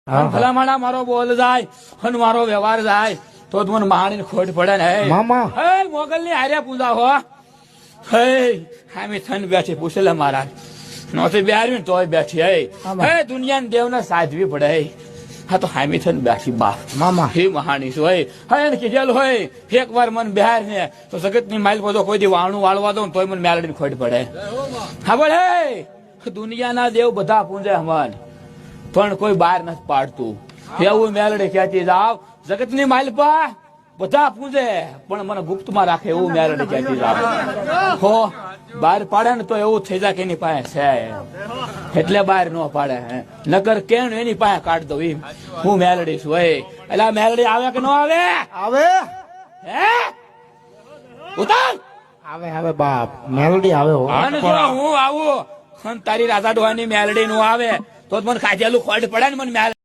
ભલામણા મારો બોલ જાય અને મારો વ્યવહાર જાય તો જ મને મહાણી ખોટ પડે ને મામા હે મોગલ ની હારે પૂજા હો હે હામી થન બેઠી પૂછેલા મારા નોતી બેહારી તોય બેઠી હે દુનિયા દેવ ને સાધવી પડે હા તો હામી થન બેઠી બાપ મામા હે મહાણી હોય હા એને કીધેલું હોય એક વાર મને બહાર ને તો જગત ની માઇલ બધો કોઈ દી વાણું વાળવા દઉં તોય મને મેલડી ખોટ પડે હા બોલ હે દુનિયાના દેવ બધા પૂંજે હમન પણ કોઈ બહાર નથી પાડતું એવું મેલડી ક્યાંથી જાવ જગત ની માઇલ પા બધા પૂજે પણ મને ગુપ્ત માં રાખે એવું મેલડી ક્યાંથી જાવ હો બહાર પાડે ને તો એવું થઈ જાય કે એની પાસે છે એટલે બહાર ન પાડે નકર કેમ એની પાસે કાઢ દઉં એમ હું મેલડી છું એટલે મેલડી આવે કે ન આવે આવે હે ઉતાર આવે આવે બાપ મેલડી આવે હો અને જો હું આવું તારી રાજા ડોહાની મેલડી નું આવે તો મને ખાધેલું ખોટ પડે ને મને મેલડી